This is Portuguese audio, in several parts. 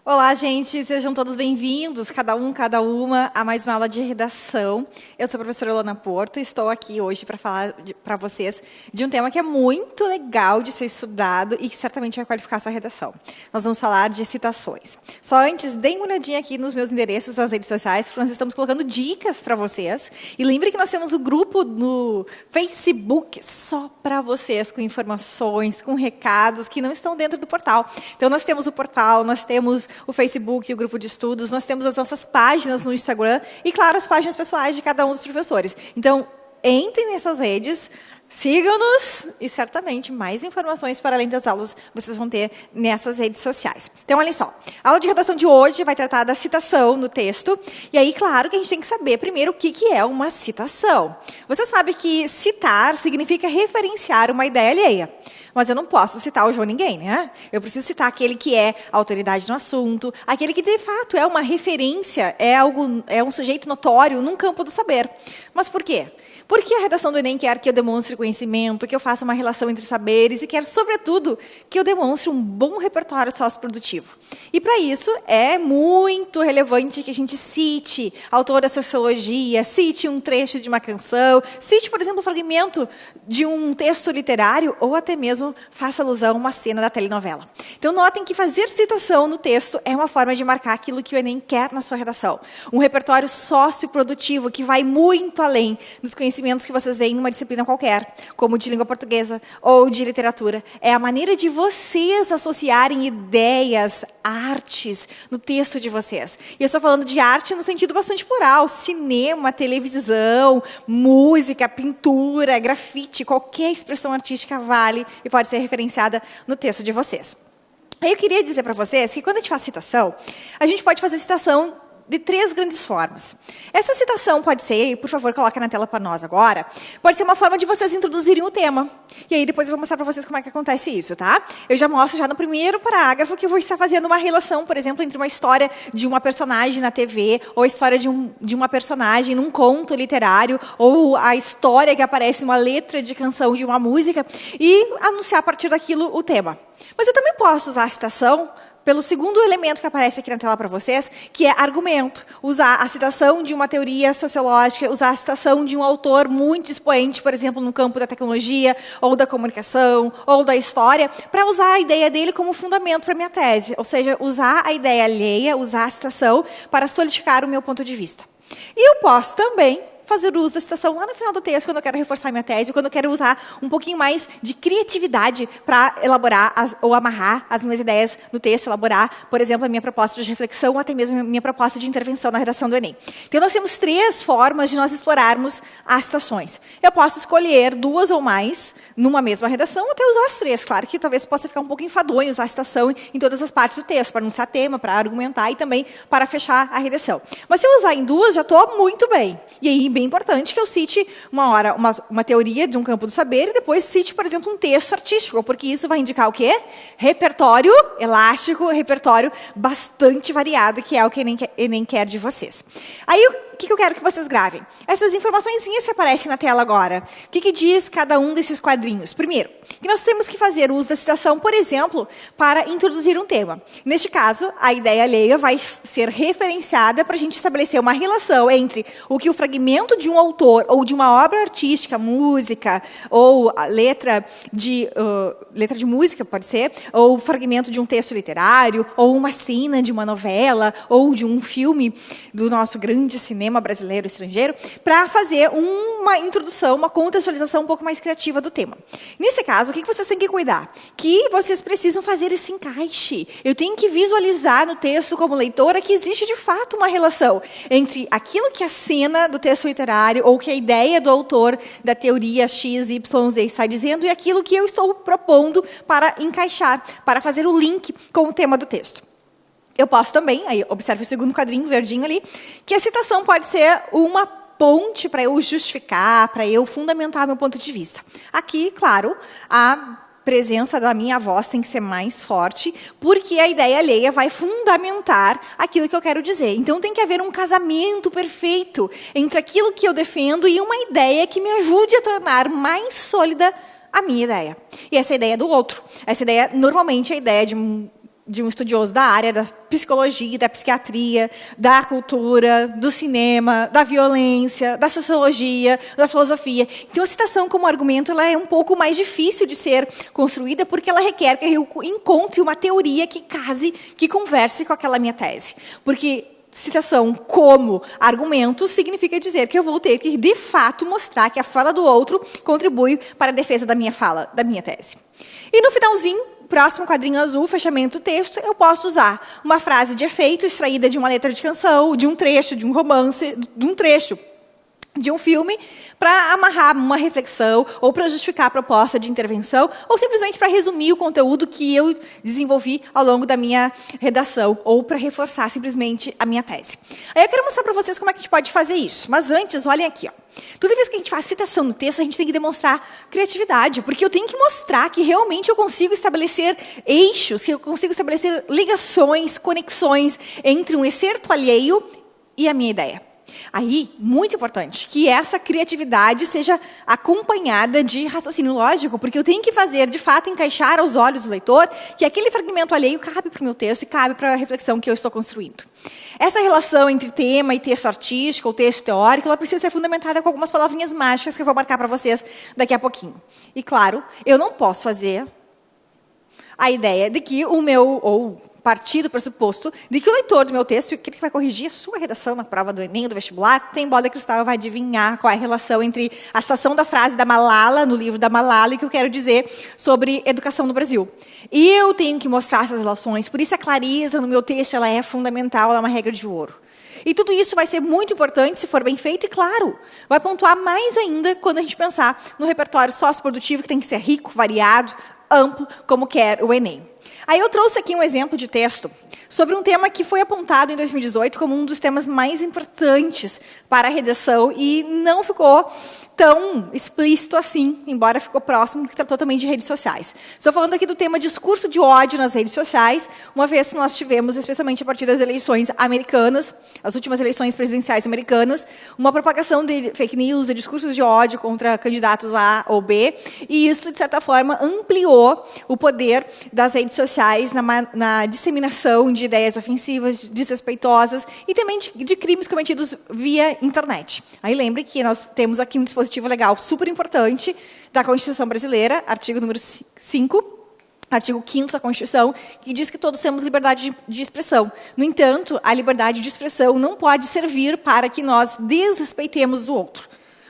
Olá, gente, sejam todos bem-vindos, cada um, cada uma, a mais uma aula de redação. Eu sou a professora Ilona Porto e estou aqui hoje para falar para vocês de um tema que é muito legal de ser estudado e que certamente vai qualificar a sua redação. Nós vamos falar de citações. Só antes, deem uma olhadinha aqui nos meus endereços nas redes sociais, porque nós estamos colocando dicas para vocês. E lembre que nós temos um grupo no Facebook só para vocês, com informações, com recados que não estão dentro do portal. Então, nós temos o portal, nós temos o Facebook, o grupo de estudos, nós temos as nossas páginas no Instagram e, claro, as páginas pessoais de cada um dos professores. Então, entrem nessas redes, sigam-nos e, certamente, mais informações para além das aulas vocês vão ter nessas redes sociais. Então, olhem só, a aula de redação de hoje vai tratar da citação no texto. E aí, claro, que a gente tem que saber primeiro o que é uma citação. Você sabe que citar significa referenciar uma ideia alheia. Mas eu não posso citar o João Ninguém, né? Eu preciso citar aquele que é autoridade no assunto, aquele que, de fato, é uma referência, é um sujeito notório num campo do saber. Mas por quê? Porque a redação do Enem quer que eu demonstre conhecimento, que eu faça uma relação entre saberes e quer, sobretudo, que eu demonstre um bom repertório socioprodutivo. E, para isso, é muito relevante que a gente cite autor da sociologia, cite um trecho de uma canção, cite, por exemplo, um fragmento de um texto literário ou até mesmo faça alusão a uma cena da telenovela. Então, notem que fazer citação no texto é uma forma de marcar aquilo que o Enem quer na sua redação. Um repertório socioprodutivo que vai muito além dos conhecimentos que vocês veem em uma disciplina qualquer, como de língua portuguesa ou de literatura. É a maneira de vocês associarem ideias, artes, no texto de vocês. E eu estou falando de arte no sentido bastante plural. Cinema, televisão, música, pintura, grafite, qualquer expressão artística vale e pode ser referenciada no texto de vocês. Aí eu queria dizer para vocês que quando a gente faz citação, a gente pode fazer citação de 3 grandes formas. Essa citação pode ser, por favor, coloca na tela para nós agora, pode ser uma forma de vocês introduzirem o tema. E aí depois eu vou mostrar para vocês como é que acontece isso, tá? Eu já mostro já no primeiro parágrafo que eu vou estar fazendo uma relação, por exemplo, entre uma história de uma personagem na TV, ou a história de uma personagem num conto literário, ou a história que aparece numa letra de canção de uma música, e anunciar a partir daquilo o tema. Mas eu também posso usar a citação pelo segundo elemento que aparece aqui na tela para vocês, que é argumento. Usar a citação de uma teoria sociológica, usar a citação de um autor muito expoente, por exemplo, no campo da tecnologia, ou da comunicação, ou da história, para usar a ideia dele como fundamento para a minha tese. Ou seja, usar a ideia alheia, usar a citação para solidificar o meu ponto de vista. E eu posso também fazer uso da citação lá no final do texto, quando eu quero reforçar minha tese, quando eu quero usar um pouquinho mais de criatividade para elaborar ou amarrar as minhas ideias no texto, elaborar, por exemplo, a minha proposta de reflexão ou até mesmo a minha proposta de intervenção na redação do Enem. Então, nós temos 3 formas de nós explorarmos as citações. Eu posso escolher 2 ou mais numa mesma redação, ou até usar as 3. Claro que talvez possa ficar um pouco enfadonho usar a citação em todas as partes do texto, para anunciar tema, para argumentar e também para fechar a redação. Mas se eu usar em 2, já estou muito bem. E aí, bem importante que eu cite uma teoria de um campo do saber e depois cite, por exemplo, um texto artístico, porque isso vai indicar o quê? Repertório elástico, repertório bastante variado, que é o que o Enem quer de vocês. Aí, o que eu quero que vocês gravem? Essas informações que aparecem na tela agora. O que diz cada um desses quadrinhos? Primeiro, que nós temos que fazer uso da citação, por exemplo, para introduzir um tema. Neste caso, a ideia alheia vai ser referenciada para a gente estabelecer uma relação entre o que o fragmento de um autor ou de uma obra artística, música, ou a letra de música, pode ser, ou fragmento de um texto literário, ou uma cena de uma novela, ou de um filme do nosso grande cinema brasileiro estrangeiro, para fazer uma introdução, uma contextualização um pouco mais criativa do tema. Nesse caso, o que vocês têm que cuidar? Que vocês precisam fazer esse encaixe. Eu tenho que visualizar no texto, como leitora, que existe de fato uma relação entre aquilo que a cena do texto literário, ou que a ideia do autor da teoria X, Y, Z está dizendo, e aquilo que eu estou propondo para encaixar, para fazer o link com o tema do texto. Eu posso também, aí observe o segundo quadrinho verdinho ali, que a citação pode ser uma ponte para eu justificar, para eu fundamentar meu ponto de vista. Aqui, claro, a presença da minha voz tem que ser mais forte, porque a ideia alheia vai fundamentar aquilo que eu quero dizer. Então, tem que haver um casamento perfeito entre aquilo que eu defendo e uma ideia que me ajude a tornar mais sólida a minha ideia. E essa ideia é do outro. Essa ideia, normalmente, é a ideia de de um estudioso da área da psicologia, da psiquiatria, da cultura, do cinema, da violência, da sociologia, da filosofia. Então, a citação como argumento ela é um pouco mais difícil de ser construída porque ela requer que eu encontre uma teoria que case, que converse com aquela minha tese. Porque citação como argumento significa dizer que eu vou ter que, de fato, mostrar que a fala do outro contribui para a defesa da minha fala, da minha tese. E no finalzinho, próximo quadrinho azul, fechamento do texto, eu posso usar uma frase de efeito extraída de uma letra de canção, de um trecho, de um romance, de um trecho de um filme, para amarrar uma reflexão, ou para justificar a proposta de intervenção, ou simplesmente para resumir o conteúdo que eu desenvolvi ao longo da minha redação, ou para reforçar simplesmente a minha tese. Aí eu quero mostrar para vocês como é que a gente pode fazer isso. Mas antes, olhem aqui. Toda vez que a gente faz citação no texto, a gente tem que demonstrar criatividade, porque eu tenho que mostrar que realmente eu consigo estabelecer eixos, que eu consigo estabelecer ligações, conexões entre um excerto alheio e a minha ideia. Aí, muito importante, que essa criatividade seja acompanhada de raciocínio lógico, porque eu tenho que fazer, de fato, encaixar aos olhos do leitor que aquele fragmento alheio cabe para o meu texto e cabe para a reflexão que eu estou construindo. Essa relação entre tema e texto artístico ou texto teórico, ela precisa ser fundamentada com algumas palavrinhas mágicas que eu vou marcar para vocês daqui a pouquinho. E, claro, eu não posso fazer a ideia de que o meu, ou partir do pressuposto de que o leitor do meu texto, aquele que vai corrigir a sua redação na prova do Enem, do vestibular, tem bola de cristal e vai adivinhar qual é a relação entre a citação da frase da Malala, no livro da Malala, e o que eu quero dizer sobre educação no Brasil. E eu tenho que mostrar essas relações, por isso a clareza no meu texto ela é fundamental, ela é uma regra de ouro. E tudo isso vai ser muito importante se for bem feito, e claro, vai pontuar mais ainda quando a gente pensar no repertório socioprodutivo, que tem que ser rico, variado, amplo, como quer o Enem. Aí eu trouxe aqui um exemplo de texto sobre um tema que foi apontado em 2018 como um dos temas mais importantes para a redação e não ficou tão explícito assim, embora ficou próximo, porque tratou também de redes sociais. Estou falando aqui do tema discurso de ódio nas redes sociais, uma vez que nós tivemos, especialmente a partir das eleições americanas, as últimas eleições presidenciais americanas, uma propagação de fake news, de discursos de ódio contra candidatos A ou B, e isso, de certa forma, ampliou o poder das redes sociais na disseminação de ideias ofensivas, desrespeitosas e também de crimes cometidos via internet. Aí lembre que nós temos aqui um dispositivo legal super importante da Constituição Brasileira, artigo número 5, artigo 5º da Constituição, que diz que todos temos liberdade de expressão. No entanto, a liberdade de expressão não pode servir para que nós desrespeitemos o outro.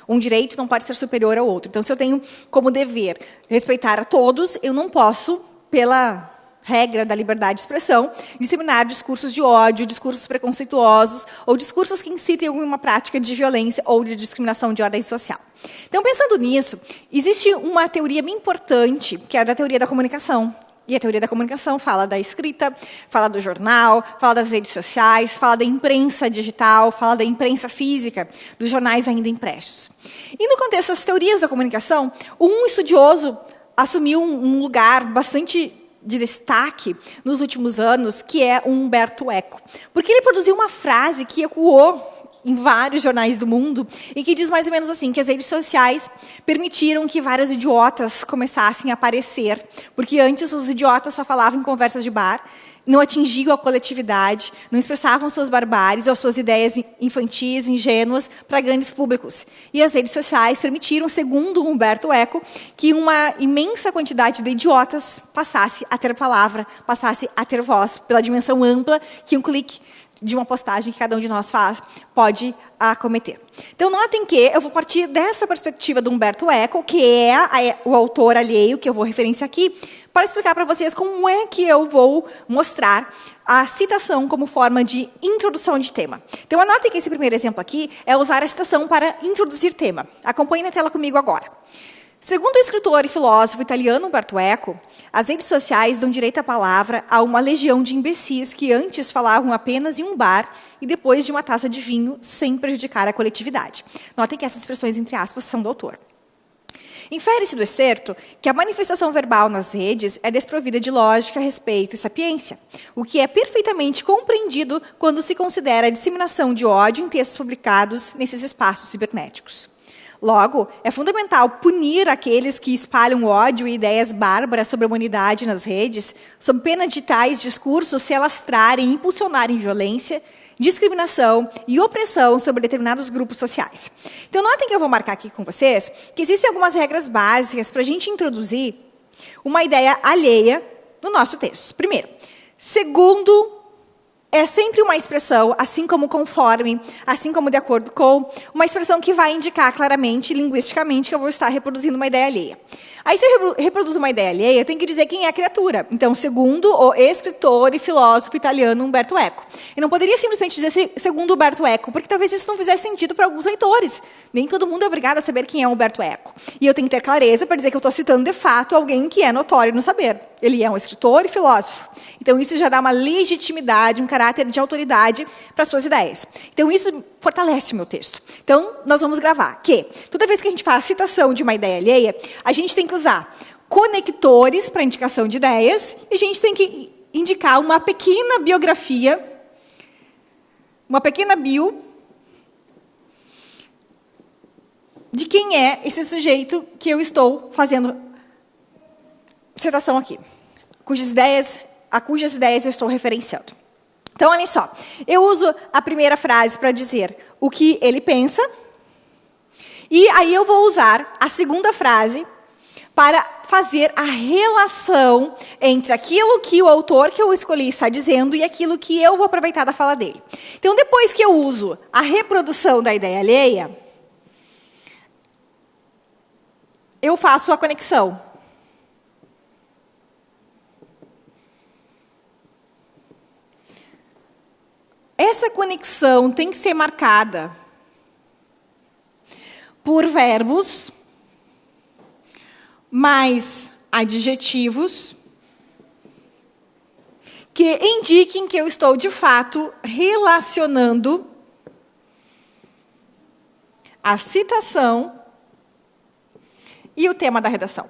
Um direito não pode ser superior ao outro. Então, se eu tenho como dever respeitar a todos, eu não posso, pela regra da liberdade de expressão, disseminar discursos de ódio, discursos preconceituosos ou discursos que incitem alguma prática de violência ou de discriminação de ordem social. Então, pensando nisso, existe uma teoria bem importante, que é a da teoria da comunicação. E a teoria da comunicação fala da escrita, fala do jornal, fala das redes sociais, fala da imprensa digital, fala da imprensa física, dos jornais ainda impressos. E no contexto das teorias da comunicação, um estudioso assumiu um lugar bastante de destaque nos últimos anos, que é o Humberto Eco. Porque ele produziu uma frase que ecoou em vários jornais do mundo, e que diz mais ou menos assim, que as redes sociais permitiram que vários idiotas começassem a aparecer, porque antes os idiotas só falavam em conversas de bar, não atingiam a coletividade, não expressavam suas barbáries ou suas ideias infantis, ingênuas, para grandes públicos. E as redes sociais permitiram, segundo Humberto Eco, que uma imensa quantidade de idiotas passasse a ter palavra, passasse a ter voz, pela dimensão ampla que um clique de uma postagem que cada um de nós faz pode acometer. Então, notem que eu vou partir dessa perspectiva do Humberto Eco, que é o autor alheio, que eu vou referenciar aqui, para explicar para vocês como é que eu vou mostrar a citação como forma de introdução de tema. Então, anotem que esse primeiro exemplo aqui é usar a citação para introduzir tema. Acompanhe na tela comigo agora. Segundo o escritor e filósofo italiano Umberto Eco, as redes sociais dão direito à palavra a uma legião de imbecis que antes falavam apenas em um bar e depois de uma taça de vinho, sem prejudicar a coletividade. Notem que essas expressões, entre aspas, são do autor. Infere-se do excerto que a manifestação verbal nas redes é desprovida de lógica, respeito e sapiência, o que é perfeitamente compreendido quando se considera a disseminação de ódio em textos publicados nesses espaços cibernéticos. Logo, é fundamental punir aqueles que espalham ódio e ideias bárbaras sobre a humanidade nas redes, sob pena de tais discursos se alastrarem e impulsionarem violência, discriminação e opressão sobre determinados grupos sociais. Então, notem que eu vou marcar aqui com vocês que existem algumas regras básicas para a gente introduzir uma ideia alheia no nosso texto. Primeiro, segundo, é sempre uma expressão, assim como conforme, assim como de acordo com, uma expressão que vai indicar claramente, linguisticamente, que eu vou estar reproduzindo uma ideia alheia. Aí, se eu reproduzo uma ideia alheia, eu tenho que dizer quem é a criatura. Então, segundo o escritor e filósofo italiano Umberto Eco. Eu não poderia simplesmente dizer segundo Umberto Eco, porque talvez isso não fizesse sentido para alguns leitores. Nem todo mundo é obrigado a saber quem é Umberto Eco. E eu tenho que ter clareza para dizer que eu estou citando, de fato, alguém que é notório no saber. Ele é um escritor e filósofo. Então, isso já dá uma legitimidade, um caráter de autoridade para as suas ideias. Então, isso fortalece o meu texto. Então, nós vamos gravar que, toda vez que a gente faz a citação de uma ideia alheia, a gente tem que usar conectores para indicação de ideias e a gente tem que indicar uma pequena biografia, uma pequena bio de quem é esse sujeito que eu estou fazendo citação aqui, a cujas ideias eu estou referenciando. Então, olhem só. Eu uso a primeira frase para dizer o que ele pensa, e aí eu vou usar a segunda frase para fazer a relação entre aquilo que o autor que eu escolhi está dizendo e aquilo que eu vou aproveitar da fala dele. Então, depois que eu uso a reprodução da ideia alheia, eu faço a conexão. Essa conexão tem que ser marcada por verbos mais adjetivos que indiquem que eu estou, de fato, relacionando a citação e o tema da redação.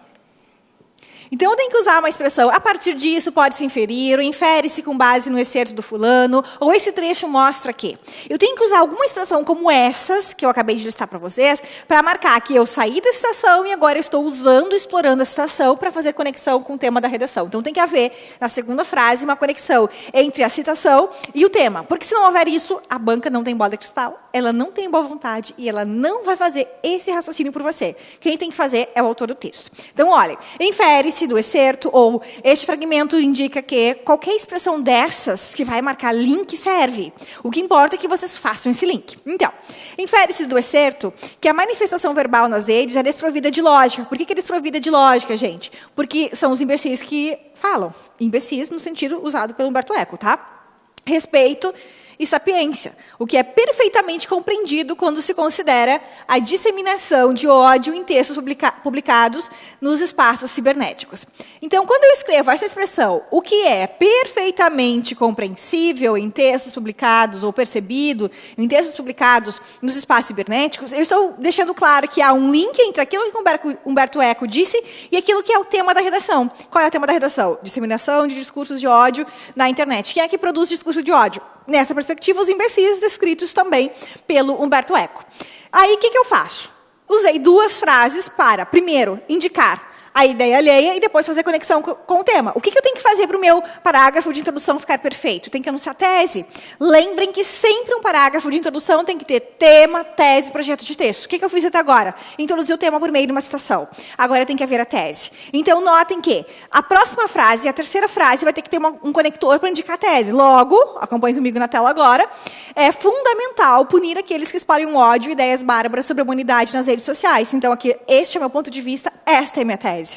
Então, eu tenho que usar uma expressão, a partir disso pode-se inferir, ou infere-se com base no excerto do fulano, ou esse trecho mostra que. Eu tenho que usar alguma expressão como essas, que eu acabei de listar para vocês, para marcar que eu saí da citação e agora eu estou usando, explorando a citação para fazer conexão com o tema da redação. Então, tem que haver, na segunda frase, uma conexão entre a citação e o tema. Porque se não houver isso, a banca não tem bola de cristal, ela não tem boa vontade e ela não vai fazer esse raciocínio por você. Quem tem que fazer é o autor do texto. Então, olhem, infere-se do excerto, ou este fragmento indica que qualquer expressão dessas que vai marcar link serve. O que importa é que vocês façam esse link. Então, infere-se do excerto que a manifestação verbal nas redes é desprovida de lógica. Por que é desprovida de lógica, gente? Porque são os imbecis que falam. Imbecis no sentido usado pelo Umberto Eco, tá? Respeito e sapiência, o que é perfeitamente compreendido quando se considera a disseminação de ódio em textos publicados nos espaços cibernéticos. Então, quando eu escrevo essa expressão, o que é perfeitamente compreensível em textos publicados ou percebido em textos publicados nos espaços cibernéticos, eu estou deixando claro que há um link entre aquilo que Umberto Eco disse e aquilo que é o tema da redação. Qual é o tema da redação? Disseminação de discursos de ódio na internet. Quem é que produz discurso de ódio? Nessa perspectiva, os imbecis descritos também pelo Umberto Eco. Aí, o que eu faço? Usei duas frases para, primeiro, indicar a ideia alheia e depois fazer conexão com o tema. O que eu tenho que fazer para o meu parágrafo de introdução ficar perfeito? Tem que anunciar tese. Lembrem que sempre um parágrafo de introdução tem que ter tema, tese, projeto de texto. O que eu fiz até agora? Introduzi o tema por meio de uma citação. Agora tem que haver a tese. Então, notem que a próxima frase, a terceira frase, vai ter que ter um conector para indicar a tese. Logo, acompanhe comigo na tela agora, é fundamental punir aqueles que espalham ódio e ideias bárbaras sobre a humanidade nas redes sociais. Então, aqui, este é o meu ponto de vista, esta é a minha tese.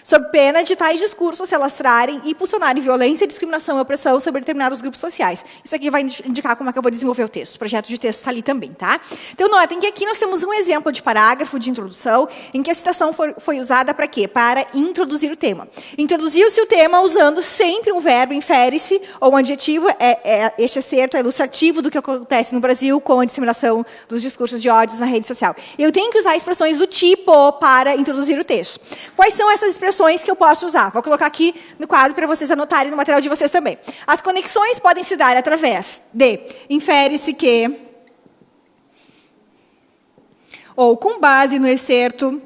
Sob pena de tais discursos se alastrarem e impulsionarem violência, discriminação e opressão sobre determinados grupos sociais. Isso aqui vai indicar como é que eu vou desenvolver o texto. O projeto de texto está ali também, tá? Então, notem que aqui nós temos um exemplo de parágrafo de introdução em que a citação foi usada para quê? Para introduzir o tema. Introduziu-se o tema usando sempre um verbo, infere-se, ou um adjetivo. Este excerto é ilustrativo do que acontece no Brasil com a disseminação dos discursos de ódio na rede social. Eu tenho que usar expressões do tipo para introduzir o texto. Quais são essas expressões que eu posso usar? Vou colocar aqui no quadro para vocês anotarem no material de vocês também. As conexões podem se dar através de infere-se que Ou, com base no excerto,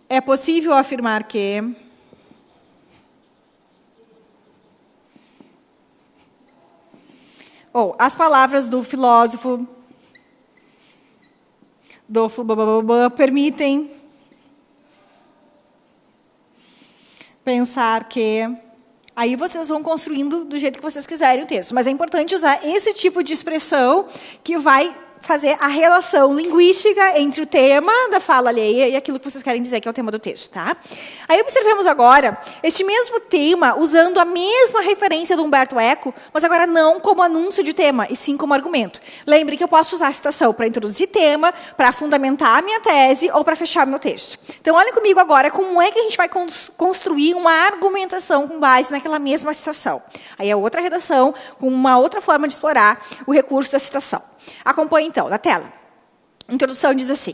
é possível afirmar que ou as palavras do filósofo permitem pensar que... Aí vocês vão construindo do jeito que vocês quiserem o texto. Mas é importante usar esse tipo de expressão que vai fazer a relação linguística entre o tema da fala alheia e aquilo que vocês querem dizer que é o tema do texto, tá? Aí observemos agora este mesmo tema usando a mesma referência do Humberto Eco, mas agora não como anúncio de tema, e sim como argumento. Lembre que eu posso usar a citação para introduzir tema, para fundamentar a minha tese ou para fechar meu texto. Então, olhem comigo agora como é que a gente vai construir uma argumentação com base naquela mesma citação. Aí é outra redação, com uma outra forma de explorar o recurso da citação. Acompanhe, então, na tela. A introdução diz assim: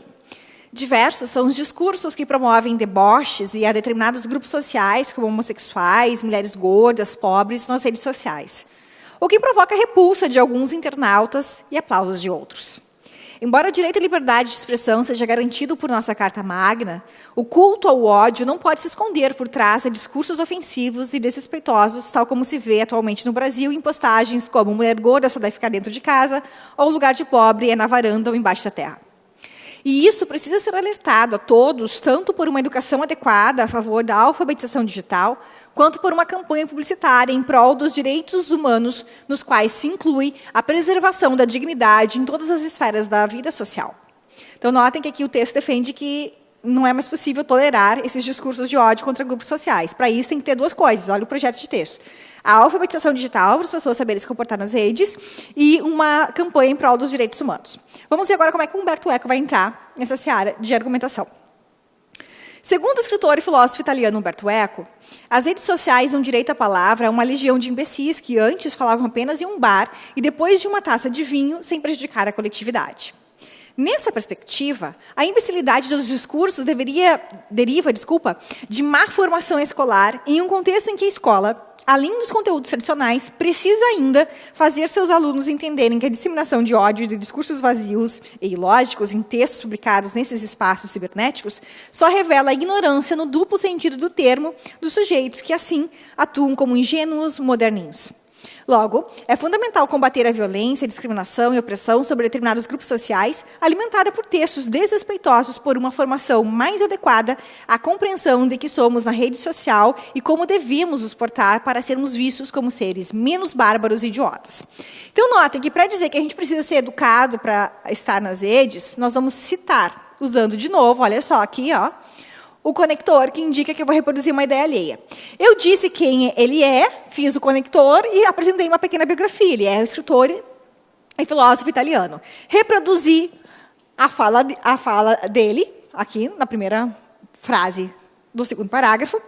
diversos são os discursos que promovem deboches e a determinados grupos sociais, como homossexuais, mulheres gordas, pobres, nas redes sociais, o que provoca a repulsa de alguns internautas e aplausos de outros. Embora o direito à liberdade de expressão seja garantido por nossa Carta Magna, o culto ao ódio não pode se esconder por trás de discursos ofensivos e desrespeitosos, tal como se vê atualmente no Brasil em postagens como mulher gorda só deve ficar dentro de casa, ou lugar de pobre é na varanda ou embaixo da terra. E isso precisa ser alertado a todos, tanto por uma educação adequada a favor da alfabetização digital, quanto por uma campanha publicitária em prol dos direitos humanos, nos quais se inclui a preservação da dignidade em todas as esferas da vida social. Então, notem que aqui o texto defende que não é mais possível tolerar esses discursos de ódio contra grupos sociais. Para isso, tem que ter duas coisas. Olha o projeto de texto. A alfabetização digital, para as pessoas saberem se comportar nas redes, e uma campanha em prol dos direitos humanos. Vamos ver agora como é que o Humberto Eco vai entrar nessa seara de argumentação. Segundo o escritor e filósofo italiano Umberto Eco, as redes sociais dão direito à palavra a uma legião de imbecis que antes falavam apenas em um bar e depois de uma taça de vinho, sem prejudicar a coletividade. Nessa perspectiva, a imbecilidade dos discursos deriva de má formação escolar em um contexto em que a escola, além dos conteúdos tradicionais, precisa ainda fazer seus alunos entenderem que a disseminação de ódio e de discursos vazios e ilógicos em textos publicados nesses espaços cibernéticos só revela a ignorância no duplo sentido do termo dos sujeitos que, assim, atuam como ingênuos moderninhos. Logo, é fundamental combater a violência, a discriminação e a opressão sobre determinados grupos sociais, alimentada por textos desrespeitosos por uma formação mais adequada à compreensão de que somos na rede social e como devemos nos portar para sermos vistos como seres menos bárbaros e idiotas. Então, notem que para dizer que a gente precisa ser educado para estar nas redes, nós vamos citar, usando de novo, olha só aqui, ó, o conector, que indica que eu vou reproduzir uma ideia alheia. Eu disse quem ele é, fiz o conector e apresentei uma pequena biografia. Ele é um escritor e filósofo italiano. Reproduzi a fala dele, aqui, na primeira frase do segundo parágrafo.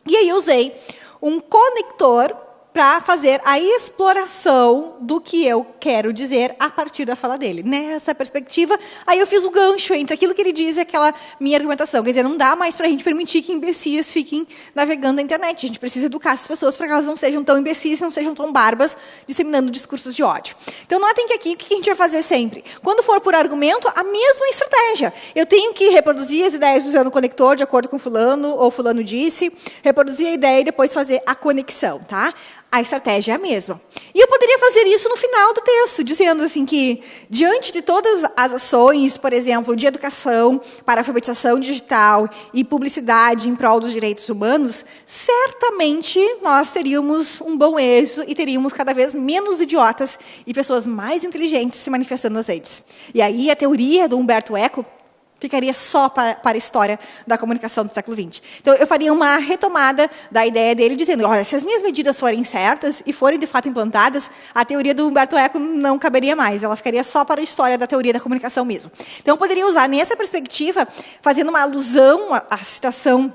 E aí usei um conector para fazer a exploração do que eu quero dizer a partir da fala dele. Nessa perspectiva, aí eu fiz o gancho entre aquilo que ele diz e aquela minha argumentação. Quer dizer, não dá mais para a gente permitir que imbecis fiquem navegando na internet. A gente precisa educar as pessoas para que elas não sejam tão imbecis, não sejam tão barbas, disseminando discursos de ódio. Então, notem que aqui, o que a gente vai fazer sempre? Quando for por argumento, a mesma estratégia. Eu tenho que reproduzir as ideias usando o conector, de acordo com fulano, ou fulano disse, reproduzir a ideia e depois fazer a conexão, tá? A estratégia é a mesma. E eu poderia fazer isso no final do texto, dizendo assim que, diante de todas as ações, por exemplo, de educação para alfabetização digital e publicidade em prol dos direitos humanos, certamente nós teríamos um bom êxito e teríamos cada vez menos idiotas e pessoas mais inteligentes se manifestando nas redes. E aí a teoria do Umberto Eco ficaria só para a história da comunicação do século XX. Então, eu faria uma retomada da ideia dele, dizendo, olha, se as minhas medidas forem certas e forem, de fato, implantadas, a teoria do Umberto Eco não caberia mais, ela ficaria só para a história da teoria da comunicação mesmo. Então, eu poderia usar, nessa perspectiva, fazendo uma alusão à citação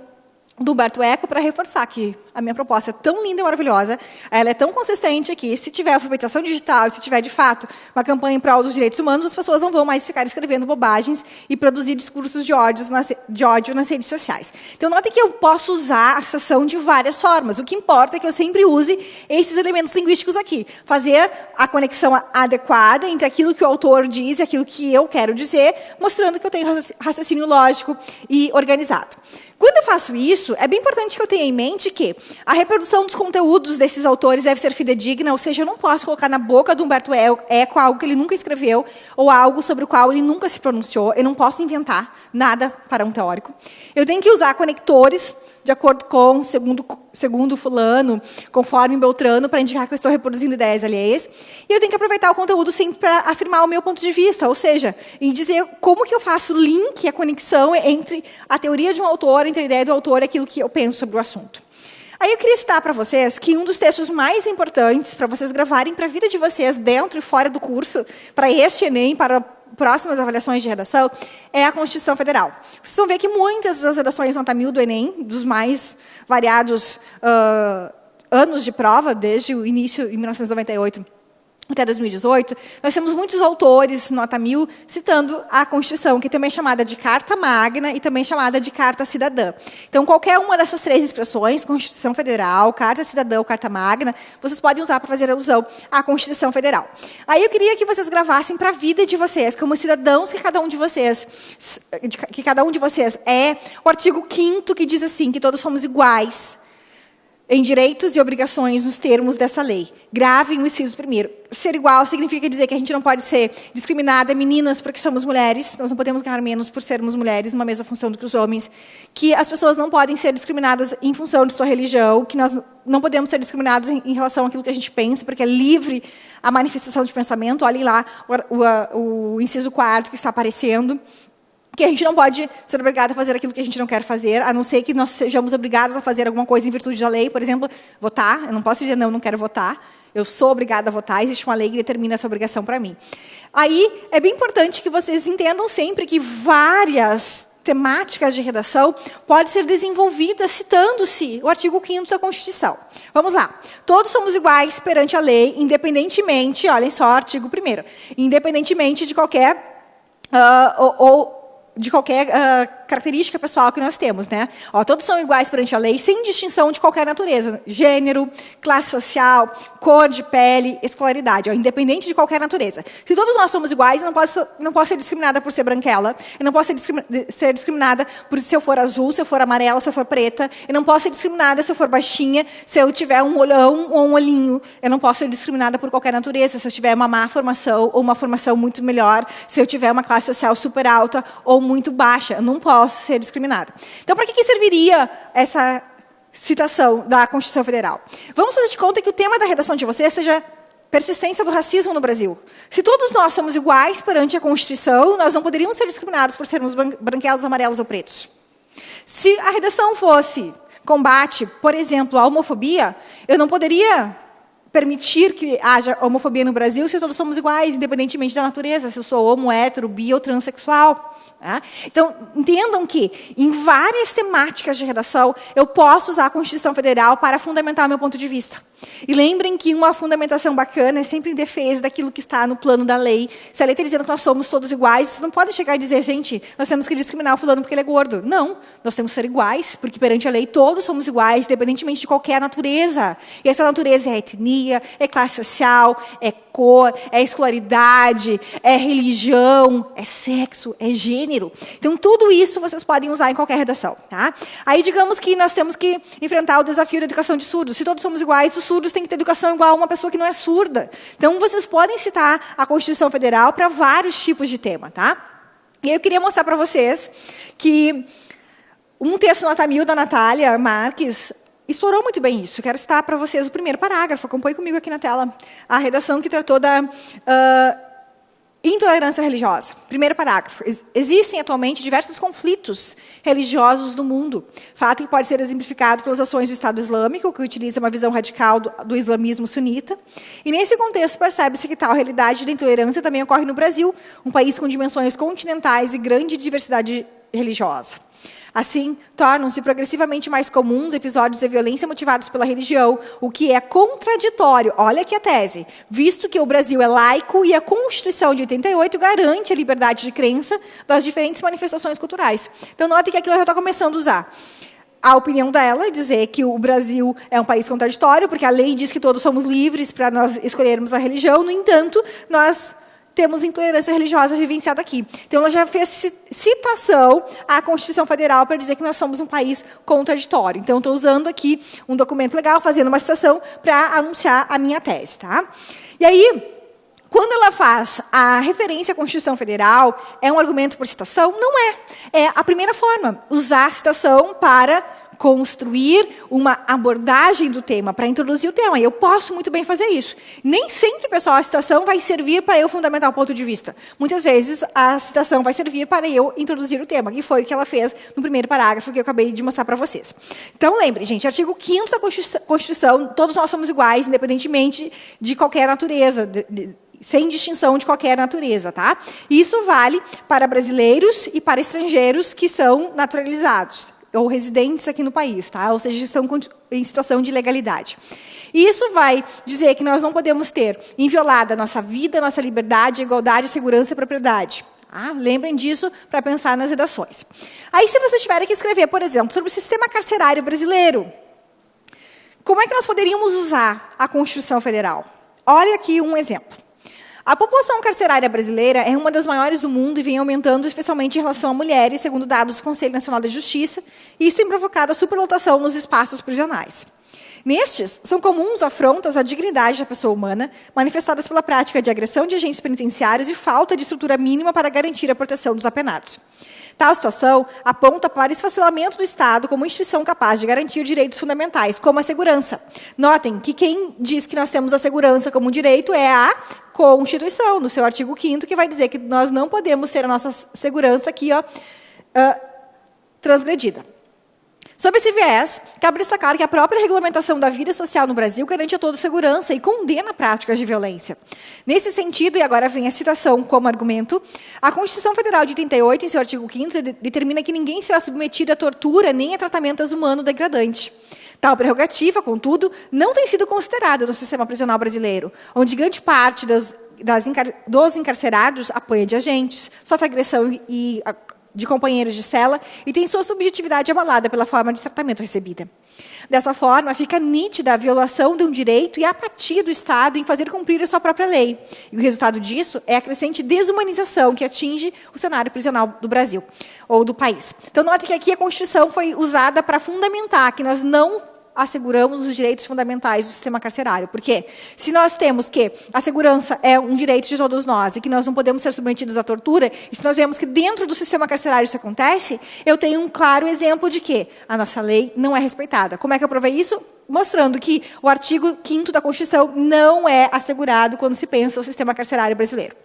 do Humberto Eco para reforçar que a minha proposta é tão linda e maravilhosa, ela é tão consistente que, se tiver alfabetização digital, se tiver, de fato, uma campanha em prol dos direitos humanos, as pessoas não vão mais ficar escrevendo bobagens e produzir discursos de ódio nas redes sociais. Então, notem que eu posso usar a citação de várias formas. O que importa é que eu sempre use esses elementos linguísticos aqui. Fazer a conexão adequada entre aquilo que o autor diz e aquilo que eu quero dizer, mostrando que eu tenho raciocínio lógico e organizado. Quando eu faço isso, é bem importante que eu tenha em mente que a reprodução dos conteúdos desses autores deve ser fidedigna, ou seja, eu não posso colocar na boca do Humberto Eco algo que ele nunca escreveu, ou algo sobre o qual ele nunca se pronunciou. Eu não posso inventar nada para um teórico. Eu tenho que usar conectores de acordo com, segundo fulano, conforme Beltrano, para indicar que eu estou reproduzindo ideias alheias. E eu tenho que aproveitar o conteúdo sempre para afirmar o meu ponto de vista, ou seja, em dizer como que eu faço o link, a conexão entre a teoria de um autor, entre a ideia do autor e aquilo que eu penso sobre o assunto. Aí eu queria citar para vocês que um dos textos mais importantes para vocês gravarem para a vida de vocês, dentro e fora do curso, para este Enem, para próximas avaliações de redação, é a Constituição Federal. Vocês vão ver que muitas das redações nota 1000 do Enem, dos mais variados anos de prova, desde o início, em 1998, até 2018, nós temos muitos autores, nota 1000, citando a Constituição, que também é chamada de Carta Magna e também chamada de Carta Cidadã. Então, qualquer uma dessas três expressões, Constituição Federal, Carta Cidadã ou Carta Magna, vocês podem usar para fazer alusão à Constituição Federal. Aí eu queria que vocês gravassem para a vida de vocês, como cidadãos que cada um de vocês é, o artigo 5º, que diz assim, que todos somos iguais em direitos e obrigações nos termos dessa lei. Gravem o inciso primeiro. Ser igual significa dizer que a gente não pode ser discriminada, meninas, porque somos mulheres, nós não podemos ganhar menos por sermos mulheres, numa mesma função do que os homens, que as pessoas não podem ser discriminadas em função de sua religião, que nós não podemos ser discriminados em relação àquilo que a gente pensa, porque é livre a manifestação de pensamento. Olhem lá o inciso 4º que está aparecendo, que a gente não pode ser obrigado a fazer aquilo que a gente não quer fazer, a não ser que nós sejamos obrigados a fazer alguma coisa em virtude da lei, por exemplo, votar. Eu não posso dizer, não quero votar. Eu sou obrigada a votar, existe uma lei que determina essa obrigação para mim. Aí, é bem importante que vocês entendam sempre que várias temáticas de redação podem ser desenvolvidas citando-se o artigo 5º da Constituição. Vamos lá. Todos somos iguais perante a lei, independentemente, olhem só o artigo 1º, independentemente de qualquer característica pessoal que nós temos, né? Todos são iguais perante a lei, sem distinção de qualquer natureza, gênero, classe social, cor de pele, escolaridade, independente de qualquer natureza. Se todos nós somos iguais, eu não posso ser discriminada por ser branquela, eu não posso ser discriminada por se eu for azul, se eu for amarela, se eu for preta, eu não posso ser discriminada se eu for baixinha, se eu tiver um olhão ou um olhinho, eu não posso ser discriminada por qualquer natureza, se eu tiver uma má formação ou uma formação muito melhor, se eu tiver uma classe social super alta ou muito baixa, eu não posso ser discriminada. Então, para que serviria essa citação da Constituição Federal? Vamos fazer de conta que o tema da redação de vocês seja persistência do racismo no Brasil. Se todos nós somos iguais perante a Constituição, nós não poderíamos ser discriminados por sermos branquelos, amarelos ou pretos. Se a redação fosse combate, por exemplo, à homofobia, eu não poderia permitir que haja homofobia no Brasil se todos somos iguais, independentemente da natureza, se eu sou homo, hétero, bi ou transexual. Então, entendam que, em várias temáticas de redação, eu posso usar a Constituição Federal para fundamentar meu ponto de vista. E lembrem que uma fundamentação bacana é sempre em defesa daquilo que está no plano da lei. Se a lei está dizendo que nós somos todos iguais, vocês não podem chegar e dizer, gente, nós temos que discriminar o fulano porque ele é gordo. Não, nós temos que ser iguais, porque perante a lei todos somos iguais, independentemente de qualquer natureza. E essa natureza é etnia, é classe social, é cor, é escolaridade, é religião, é sexo, é gênero. Então, tudo isso vocês podem usar em qualquer redação. Tá? Aí, digamos que nós temos que enfrentar o desafio da educação de surdos. Se todos somos iguais, os surdos têm que ter educação igual a uma pessoa que não é surda. Então, vocês podem citar a Constituição Federal para vários tipos de tema. Tá? E aí eu queria mostrar para vocês que um texto nota 1000 da Natália Marques explorou muito bem isso. Quero citar para vocês o primeiro parágrafo. Acompanhe comigo aqui na tela. A redação que tratou da intolerância religiosa. Primeiro parágrafo. Existem atualmente diversos conflitos religiosos no mundo. Fato que pode ser exemplificado pelas ações do Estado Islâmico, que utiliza uma visão radical do islamismo sunita. E nesse contexto percebe-se que tal realidade da intolerância também ocorre no Brasil, um país com dimensões continentais e grande diversidade religiosa. Assim, tornam-se progressivamente mais comuns episódios de violência motivados pela religião, o que é contraditório, olha aqui a tese, visto que o Brasil é laico e a Constituição de 88 garante a liberdade de crença das diferentes manifestações culturais. Então, note que aqui ela já está começando a usar a opinião dela, dizer que o Brasil é um país contraditório, porque a lei diz que todos somos livres para nós escolhermos a religião, no entanto, nós temos intolerância religiosa vivenciada aqui. Então, ela já fez citação à Constituição Federal para dizer que nós somos um país contraditório. Então, estou usando aqui um documento legal, fazendo uma citação para anunciar a minha tese. Tá? E aí, quando ela faz a referência à Constituição Federal, é um argumento por citação? Não é. É a primeira forma, usar a citação para construir uma abordagem do tema, para introduzir o tema. E eu posso muito bem fazer isso. Nem sempre, pessoal, a citação vai servir para eu fundamentar o ponto de vista. Muitas vezes, a citação vai servir para eu introduzir o tema, que foi o que ela fez no primeiro parágrafo que eu acabei de mostrar para vocês. Então, lembre, gente, artigo 5º da Constituição, todos nós somos iguais, independentemente de qualquer natureza, sem distinção de qualquer natureza, tá? Isso vale para brasileiros e para estrangeiros que são naturalizados ou residentes aqui no país, tá? Ou seja, estão em situação de ilegalidade. E isso vai dizer que nós não podemos ter inviolada a nossa vida, nossa liberdade, igualdade, segurança e propriedade. Ah, lembrem disso para pensar nas redações. Aí, se vocês tiverem que escrever, por exemplo, sobre o sistema carcerário brasileiro, como é que nós poderíamos usar a Constituição Federal? Olha aqui um exemplo. A população carcerária brasileira é uma das maiores do mundo e vem aumentando, especialmente em relação a mulheres, segundo dados do Conselho Nacional da Justiça, e isso tem provocado a superlotação nos espaços prisionais. Nestes, são comuns afrontas à dignidade da pessoa humana, manifestadas pela prática de agressão de agentes penitenciários e falta de estrutura mínima para garantir a proteção dos apenados. Tal situação aponta para o esfacelamento do Estado como instituição capaz de garantir direitos fundamentais, como a segurança. Notem que quem diz que nós temos a segurança como um direito é a Constituição, no seu artigo 5º, que vai dizer que nós não podemos ter a nossa segurança aqui transgredida. Sob esse viés, cabe destacar que a própria regulamentação da vida social no Brasil garante a todos segurança e condena práticas de violência. Nesse sentido, e agora vem a citação como argumento, a Constituição Federal de 88, em seu artigo 5º, determina que ninguém será submetido a tortura nem a tratamento desumano degradante. Tal prerrogativa, contudo, não tem sido considerada no sistema prisional brasileiro, onde grande parte dos encarcerados apanha de agentes, sofre agressão de companheiros de cela e tem sua subjetividade abalada pela forma de tratamento recebida. Dessa forma, fica nítida a violação de um direito e a apatia do Estado em fazer cumprir a sua própria lei. E o resultado disso é a crescente desumanização que atinge o cenário prisional do Brasil, ou do país. Então, note que aqui a Constituição foi usada para fundamentar que nós não asseguramos os direitos fundamentais do sistema carcerário. Porque se nós temos que a segurança é um direito de todos nós e que nós não podemos ser submetidos à tortura, e se nós vemos que dentro do sistema carcerário isso acontece, eu tenho um claro exemplo de que a nossa lei não é respeitada. Como é que eu provei isso? Mostrando que o artigo 5º da Constituição não é assegurado quando se pensa o sistema carcerário brasileiro.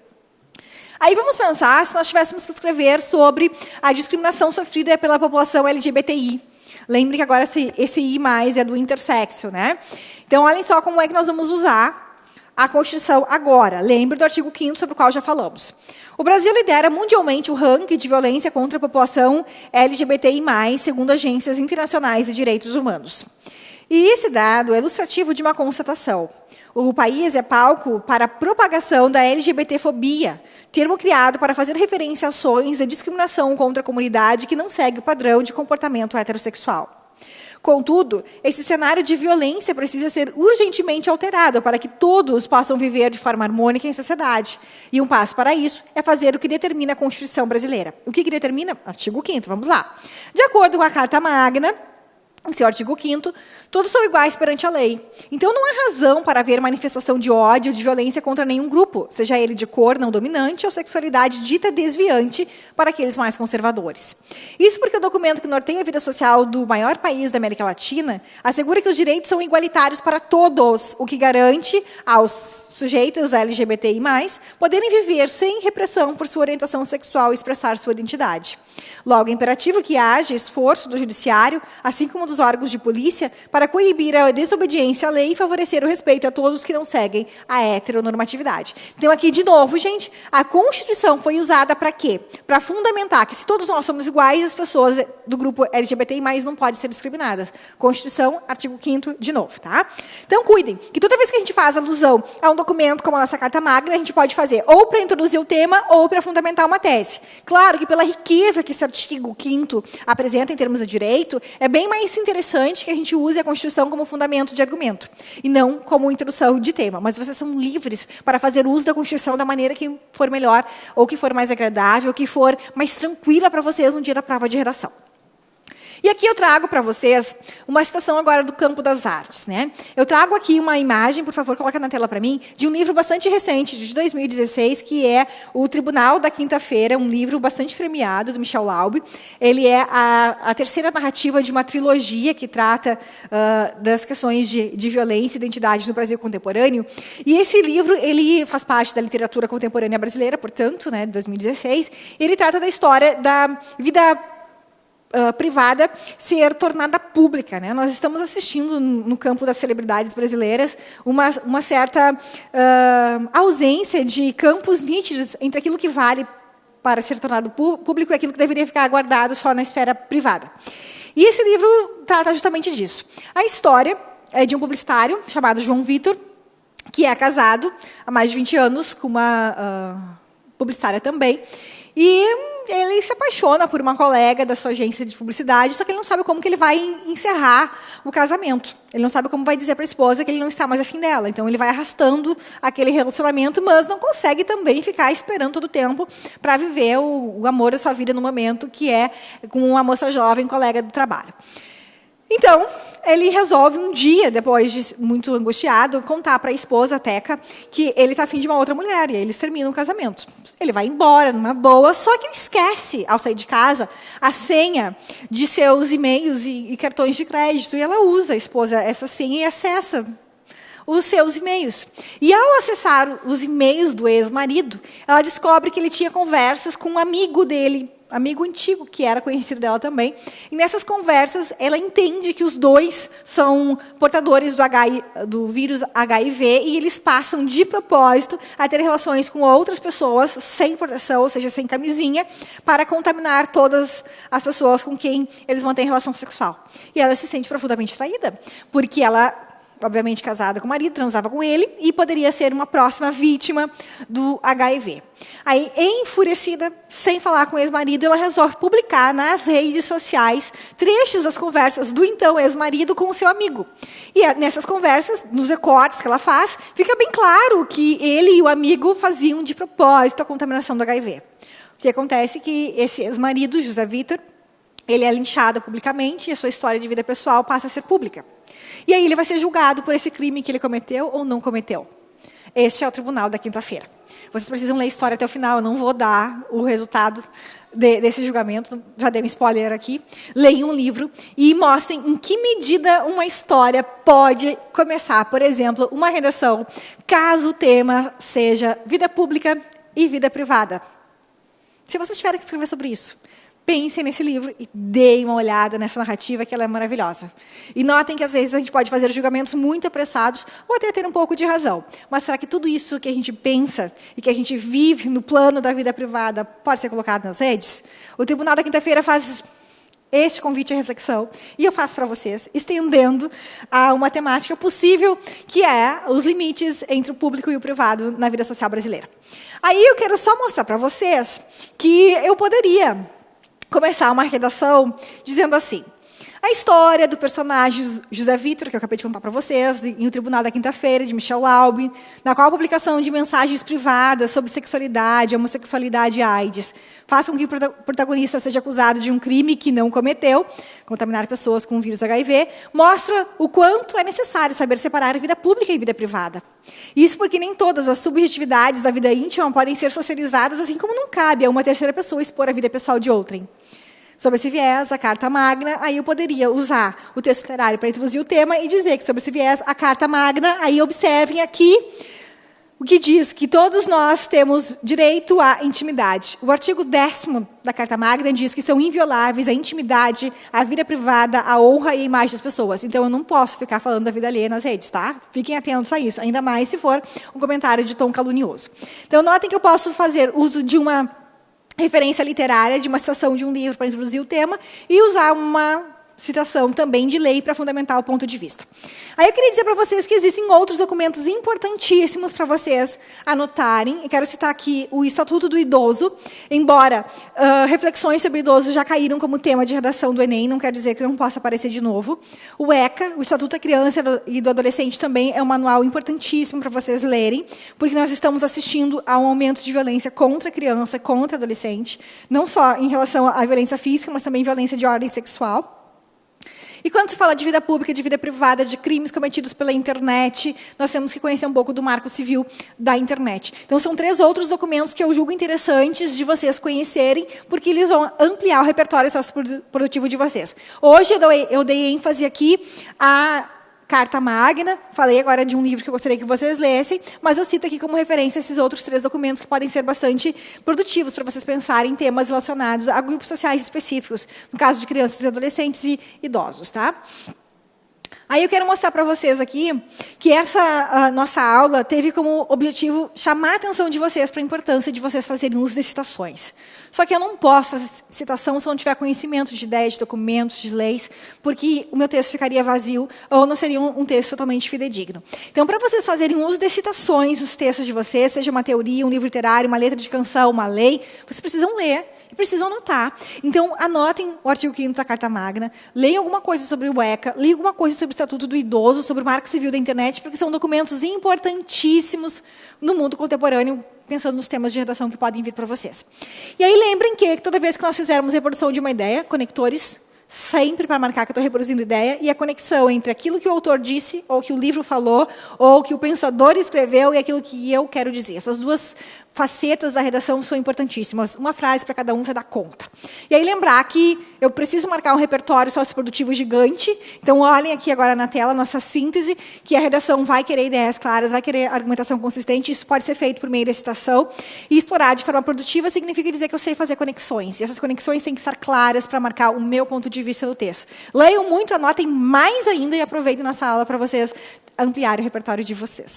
Aí vamos pensar se nós tivéssemos que escrever sobre a discriminação sofrida pela população LGBTI. Lembre que agora esse I+, é do intersexo, né? Então, olhem só como é que nós vamos usar a Constituição agora. Lembre do artigo 5º, sobre o qual já falamos. O Brasil lidera mundialmente o ranking de violência contra a população LGBTI+, segundo agências internacionais de direitos humanos. E esse dado é ilustrativo de uma constatação. O país é palco para a propagação da LGBTfobia, termo criado para fazer referência a ações de discriminação contra a comunidade que não segue o padrão de comportamento heterossexual. Contudo, esse cenário de violência precisa ser urgentemente alterado para que todos possam viver de forma harmônica em sociedade. E um passo para isso é fazer o que determina a Constituição brasileira. O que determina? Artigo 5º, vamos lá. De acordo com a Carta Magna, em seu artigo 5º, todos são iguais perante a lei. Então, não há razão para haver manifestação de ódio ou de violência contra nenhum grupo, seja ele de cor não dominante ou sexualidade dita desviante para aqueles mais conservadores. Isso porque o documento que norteia a vida social do maior país da América Latina assegura que os direitos são igualitários para todos, o que garante aos sujeitos LGBTI+, poderem viver sem repressão por sua orientação sexual e expressar sua identidade. Logo, é imperativo que haja esforço do judiciário, assim como dos órgãos de polícia, para coibir a desobediência à lei e favorecer o respeito a todos que não seguem a heteronormatividade. Então, aqui, de novo, gente, a Constituição foi usada para quê? Para fundamentar que, se todos nós somos iguais, as pessoas do grupo LGBTI+, não podem ser discriminadas. Constituição, artigo 5º, de novo, tá? Então, cuidem, que toda vez que a gente faz alusão a um documento como a nossa Carta Magna, a gente pode fazer ou para introduzir o tema ou para fundamentar uma tese. Claro que, pela riqueza que esse artigo 5º apresenta em termos de direito, é bem mais interessante que a gente use a Constituição como fundamento de argumento, e não como introdução de tema. Mas vocês são livres para fazer uso da Constituição da maneira que for melhor, ou que for mais agradável, ou que for mais tranquila para vocês no dia da prova de redação. E aqui eu trago para vocês uma citação agora do campo das artes, né? Eu trago aqui uma imagem, por favor, coloca na tela para mim, de um livro bastante recente, de 2016, que é O Tribunal da Quinta-feira, um livro bastante premiado, do Michel Laube. Ele é a terceira narrativa de uma trilogia que trata das questões de violência e identidade no Brasil contemporâneo. E esse livro, ele faz parte da literatura contemporânea brasileira, portanto, né, de 2016. Ele trata da história da vida privada ser tornada pública, né? Nós estamos assistindo, no campo das celebridades brasileiras, uma certa ausência de campos nítidos entre aquilo que vale para ser tornado público e aquilo que deveria ficar guardado só na esfera privada. E esse livro trata justamente disso. A história é de um publicitário chamado João Vitor, que é casado há mais de 20 anos com uma publicitária também, e ele se apaixona por uma colega da sua agência de publicidade, só que ele não sabe como que ele vai encerrar o casamento. Ele não sabe como vai dizer para a esposa que ele não está mais afim dela. Então, ele vai arrastando aquele relacionamento, mas não consegue também ficar esperando todo o tempo para viver o amor da sua vida no momento, que é com uma moça jovem, colega do trabalho. Então, ele resolve um dia, depois de muito angustiado, contar para a esposa, a Teca, que ele está afim de uma outra mulher, e aí eles terminam o casamento. Ele vai embora, numa boa, só que ele esquece, ao sair de casa, a senha de seus e-mails e cartões de crédito, e ela usa, a esposa, essa senha e acessa os seus e-mails. E, ao acessar os e-mails do ex-marido, ela descobre que ele tinha conversas com um amigo dele, amigo antigo, que era conhecido dela também. E, nessas conversas, ela entende que os dois são portadores do vírus HIV, e eles passam, de propósito, a ter relações com outras pessoas, sem proteção, ou seja, sem camisinha, para contaminar todas as pessoas com quem eles mantêm relação sexual. E ela se sente profundamente traída, porque ela, obviamente casada com o marido, transava com ele, e poderia ser uma próxima vítima do HIV. Aí, enfurecida, sem falar com o ex-marido, ela resolve publicar nas redes sociais trechos das conversas do então ex-marido com o seu amigo. E nessas conversas, nos recortes que ela faz, fica bem claro que ele e o amigo faziam de propósito a contaminação do HIV. O que acontece é que esse ex-marido, José Vitor, ele é linchado publicamente e a sua história de vida pessoal passa a ser pública. E aí ele vai ser julgado por esse crime que ele cometeu ou não cometeu. Este é o Tribunal da Quinta-feira. Vocês precisam ler a história até o final, eu não vou dar o resultado desse julgamento, já dei um spoiler aqui. Leiam um livro e mostrem em que medida uma história pode começar, por exemplo, uma redação, caso o tema seja vida pública e vida privada. Se vocês tiverem que escrever sobre isso, pensem nesse livro e deem uma olhada nessa narrativa, que ela é maravilhosa. E notem que, às vezes, a gente pode fazer julgamentos muito apressados ou até ter um pouco de razão. Mas será que tudo isso que a gente pensa e que a gente vive no plano da vida privada pode ser colocado nas redes? O Tribunal da Quinta-feira faz este convite à reflexão, e eu faço para vocês, estendendo a uma temática possível, que é os limites entre o público e o privado na vida social brasileira. Aí eu quero só mostrar para vocês que eu poderia começar uma redação dizendo assim: a história do personagem José Vitor, que eu acabei de contar para vocês, em O Tribunal da Quinta-feira, de Michel Laube, na qual a publicação de mensagens privadas sobre sexualidade, homossexualidade e AIDS faça com que o protagonista seja acusado de um crime que não cometeu, contaminar pessoas com o vírus HIV, mostra o quanto é necessário saber separar a vida pública e vida privada. Isso porque nem todas as subjetividades da vida íntima podem ser socializadas, assim como não cabe a uma terceira pessoa expor a vida pessoal de outrem. Sob esse viés, a Carta Magna, aí eu poderia usar o texto literário para introduzir o tema e dizer que, sob esse viés, a Carta Magna, aí observem aqui, o que diz que todos nós temos direito à intimidade. O artigo 10º da Carta Magna diz que são invioláveis a intimidade, a vida privada, a honra e a imagem das pessoas. Então, eu não posso ficar falando da vida alheia nas redes, tá? Fiquem atentos a isso, ainda mais se for um comentário de tom calunioso. Então, notem que eu posso fazer uso de uma referência literária, de uma citação de um livro para introduzir o tema, e usar uma citação também de lei para fundamentar o ponto de vista. Aí eu queria dizer para vocês que existem outros documentos importantíssimos para vocês anotarem. Eu quero citar aqui o Estatuto do Idoso, embora reflexões sobre idosos já caíram como tema de redação do Enem, não quer dizer que não possa aparecer de novo. O ECA, o Estatuto da Criança e do Adolescente, também é um manual importantíssimo para vocês lerem, porque nós estamos assistindo a um aumento de violência contra a criança, contra a adolescente, não só em relação à violência física, mas também violência de ordem sexual. E quando se fala de vida pública, de vida privada, de crimes cometidos pela internet, nós temos que conhecer um pouco do Marco Civil da internet. Então, são 3 outros documentos que eu julgo interessantes de vocês conhecerem, porque eles vão ampliar o repertório socioprodutivo de vocês. Hoje, eu dei ênfase aqui à Carta Magna, falei agora de um livro que eu gostaria que vocês lessem, mas eu cito aqui como referência esses outros 3 documentos que podem ser bastante produtivos para vocês pensarem em temas relacionados a grupos sociais específicos, no caso de crianças e adolescentes e idosos, tá? Aí eu quero mostrar para vocês aqui que essa nossa aula teve como objetivo chamar a atenção de vocês para a importância de vocês fazerem uso de citações. Só que eu não posso fazer citação se eu não tiver conhecimento de ideias, de documentos, de leis, porque o meu texto ficaria vazio ou não seria um texto totalmente fidedigno. Então, para vocês fazerem uso de citações, os textos de vocês, seja uma teoria, um livro literário, uma letra de canção, uma lei, vocês precisam ler e precisam anotar. Então, anotem o artigo 5º da Carta Magna, leiam alguma coisa sobre o ECA, leiam alguma coisa sobre o Estatuto do Idoso, sobre o Marco Civil da Internet, porque são documentos importantíssimos no mundo contemporâneo, pensando nos temas de redação que podem vir para vocês. E aí, lembrem que toda vez que nós fizermos reprodução de uma ideia, conectores, sempre para marcar que eu estou reproduzindo ideia, e a conexão entre aquilo que o autor disse, ou que o livro falou, ou que o pensador escreveu, e aquilo que eu quero dizer. Essas 2 facetas da redação são importantíssimas. Uma frase para cada um, você dá conta. E aí lembrar que eu preciso marcar um repertório socioprodutivo gigante. Então, olhem aqui agora na tela a nossa síntese, que a redação vai querer ideias claras, vai querer argumentação consistente. Isso pode ser feito por meio da citação. E explorar de forma produtiva significa dizer que eu sei fazer conexões. E essas conexões têm que estar claras para marcar o meu ponto de vista no texto. Leiam muito, anotem mais ainda e aproveitem nossa aula para vocês ampliarem o repertório de vocês.